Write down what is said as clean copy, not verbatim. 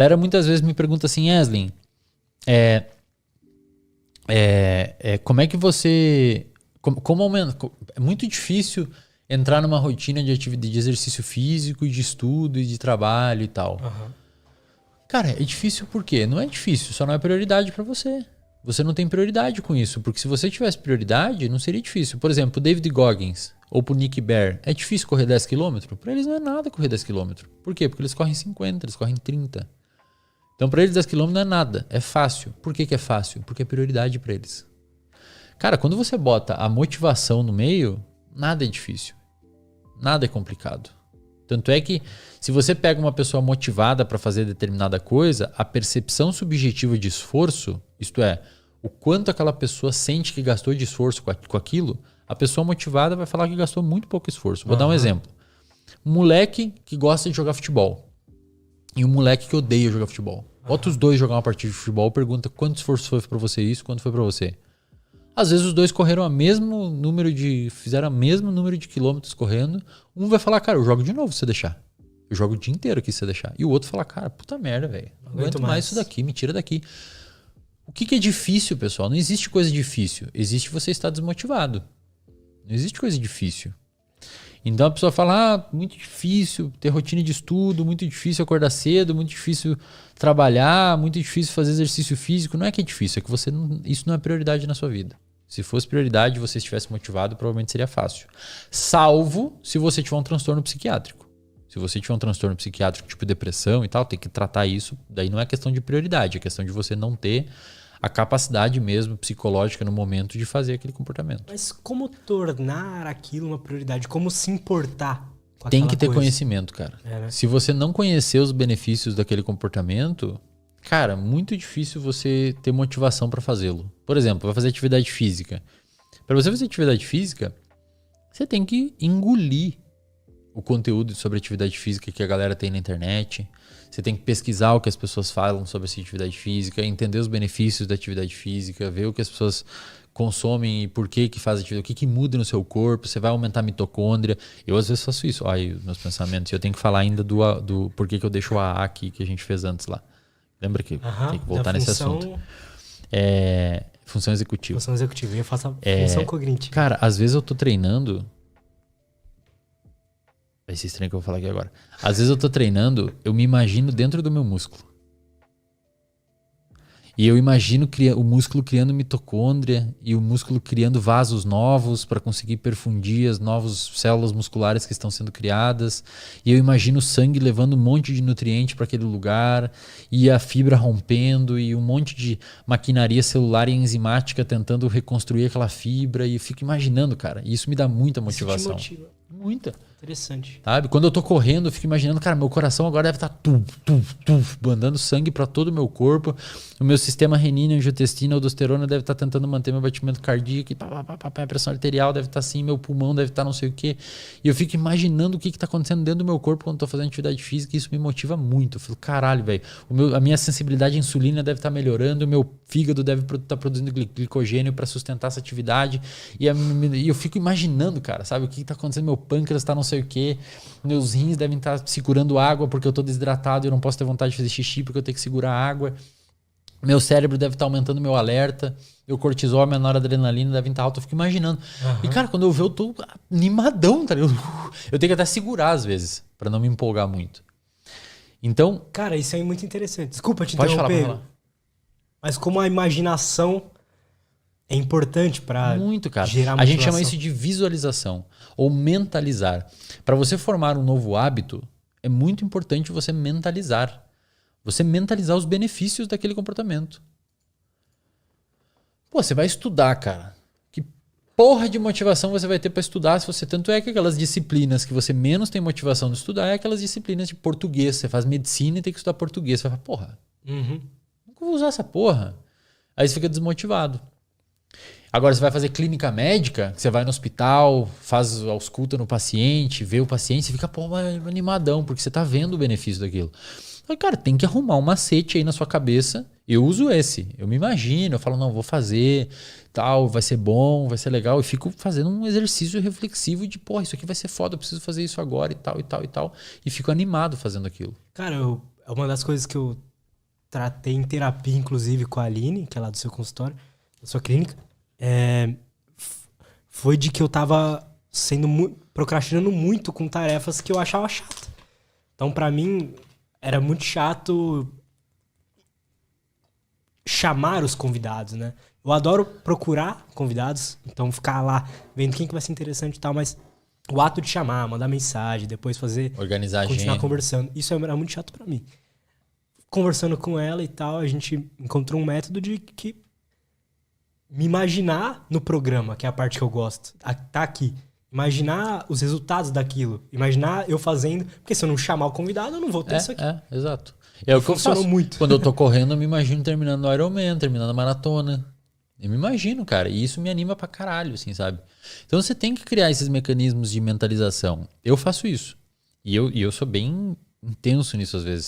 galera muitas vezes me pergunta assim, Eslin, como é que você... Como aumenta? É muito difícil entrar numa rotina de exercício físico, de estudo e de trabalho e tal. Aham. Cara, é difícil por quê? Não é difícil, só não é prioridade pra você. Você não tem prioridade com isso, porque se você tivesse prioridade, não seria difícil. Por exemplo, o David Goggins ou pro Nick Bare, é difícil correr 10 km? Pra eles não é nada correr 10 km. Por quê? Porque eles correm 50, eles correm 30. Então pra eles 10 km não é nada, é fácil. Por que é fácil? Porque é prioridade pra eles. Cara, quando você bota a motivação no meio, nada é difícil. Nada é complicado. Tanto é que se você pega uma pessoa motivada para fazer determinada coisa, a percepção subjetiva de esforço, isto é, o quanto aquela pessoa sente que gastou de esforço com aquilo, a pessoa motivada vai falar que gastou muito pouco esforço. Vou dar um exemplo. Um moleque que gosta de jogar futebol e um moleque que odeia jogar futebol. Bota os dois jogar uma partida de futebol, pergunta quanto esforço foi para você isso, quanto foi para você. Às vezes os dois correram fizeram o mesmo número de quilômetros correndo. Um vai falar, cara, eu jogo de novo se você deixar. Eu jogo o dia inteiro aqui se você deixar. E o outro fala, cara, puta merda, velho. Não aguento mais isso daqui, me tira daqui. O que é difícil, pessoal? Não existe coisa difícil. Existe você estar desmotivado. Não existe coisa difícil. Então a pessoa fala, muito difícil ter rotina de estudo, muito difícil acordar cedo, muito difícil trabalhar, muito difícil fazer exercício físico. Não é que é difícil, é que isso não é prioridade na sua vida. Se fosse prioridade e você estivesse motivado, provavelmente seria fácil. Salvo se você tiver um transtorno psiquiátrico. Se você tiver um transtorno psiquiátrico tipo depressão e tal, tem que tratar isso. Daí não é questão de prioridade, é questão de você não ter a capacidade mesmo psicológica no momento de fazer aquele comportamento. Mas como tornar aquilo uma prioridade? Como se importar com Tem que ter coisa? Conhecimento, cara. Né? Se você não conhecer os benefícios daquele comportamento, cara, muito difícil você ter motivação para fazê-lo. Por exemplo, vai fazer atividade física. Para você fazer atividade física, você tem que engolir o conteúdo sobre atividade física que a galera tem na internet. Você tem que pesquisar o que as pessoas falam sobre essa atividade física, entender os benefícios da atividade física, ver o que as pessoas consomem e por que faz atividade, o que muda no seu corpo, você vai aumentar a mitocôndria. Eu às vezes faço isso, olha os meus pensamentos. Eu tenho que falar ainda do por que eu deixo o AA aqui que a gente fez antes lá. Lembra que tem que voltar nesse assunto. Função executiva. Função executiva, eu faço a função cognitiva. Cara, às vezes eu tô treinando... Vai ser estranho que eu vou falar aqui agora. Às vezes eu tô treinando, eu me imagino dentro do meu músculo. E eu imagino o músculo criando mitocôndria e o músculo criando vasos novos para conseguir perfundir as novas células musculares que estão sendo criadas. E eu imagino o sangue levando um monte de nutriente para aquele lugar e a fibra rompendo e um monte de maquinaria celular e enzimática tentando reconstruir aquela fibra. E eu fico imaginando, cara. E isso me dá muita motivação. Isso te motiva. Muita. Interessante. Sabe? Quando eu tô correndo, eu fico imaginando, cara, meu coração agora deve estar mandando sangue para todo o meu corpo. O meu sistema renina, angiotensina, aldosterona deve estar tentando manter meu batimento cardíaco. A pressão arterial deve estar assim, meu pulmão deve estar não sei o quê. E eu fico imaginando o que está acontecendo dentro do meu corpo quando eu tô fazendo atividade física. E isso me motiva muito. Eu falo, caralho, velho. A minha sensibilidade à insulina deve estar melhorando. O meu fígado deve estar produzindo glicogênio para sustentar essa atividade. E eu fico imaginando, cara, sabe? O que está acontecendo? Meu pâncreas está não sei o quê. Meus rins devem estar segurando água porque eu tô desidratado e eu não posso ter vontade de fazer xixi porque eu tenho que segurar água. Meu cérebro deve estar aumentando meu alerta. Meu cortisol, minha noradrenalina devem estar alto. Eu fico imaginando. E, cara, quando eu ver, eu tô animadão, tá? Eu tenho que até segurar às vezes para não me empolgar muito. Então... Cara, isso é muito interessante. Desculpa te pode interromper. Falar. Mas como a imaginação é importante para gerar motivação. A gente chama isso de visualização ou mentalizar. Para você formar um novo hábito, é muito importante você mentalizar. Você mentalizar os benefícios daquele comportamento. Pô, você vai estudar, cara. Que porra de motivação você vai ter para estudar se você... Tanto é que aquelas disciplinas que você menos tem motivação de estudar é aquelas disciplinas de português. Você faz medicina e tem que estudar português. Você vai falar, porra, nunca vou usar essa porra. Aí você fica desmotivado. Agora você vai fazer clínica médica, você vai no hospital, faz a ausculta no paciente, vê o paciente, você fica pô, animadão, porque você tá vendo o benefício daquilo. Então, cara, tem que arrumar um macete aí na sua cabeça. Eu uso esse, eu me imagino, eu falo, não, vou fazer, tal, vai ser bom, vai ser legal. E fico fazendo um exercício reflexivo de, pô, isso aqui vai ser foda, eu preciso fazer isso agora e tal, e tal, e tal. E fico animado fazendo aquilo. Cara, é uma das coisas que eu tratei em terapia, inclusive, com a Aline, que é lá do seu consultório, da sua clínica, foi de que eu tava procrastinando muito com tarefas que eu achava chato. Então, pra mim, era muito chato chamar os convidados, né? Eu adoro procurar convidados, então ficar lá vendo quem que vai ser interessante e tal, mas o ato de chamar, mandar mensagem, depois fazer... Organizar a continuar agenda. conversando. Isso era muito chato pra mim. Conversando com ela e tal, a gente encontrou um método de que me imaginar no programa, que é a parte que eu gosto. Tá aqui. Imaginar os resultados daquilo. Imaginar eu fazendo... Porque se eu não chamar o convidado, eu não vou ter isso aqui. Exato. É o que eu faço. Muito. Quando eu tô correndo, eu me imagino terminando o Ironman, terminando a maratona. Eu me imagino, cara. E isso me anima pra caralho, assim, sabe? Então você tem que criar esses mecanismos de mentalização. Eu faço isso. E eu sou bem intenso nisso às vezes.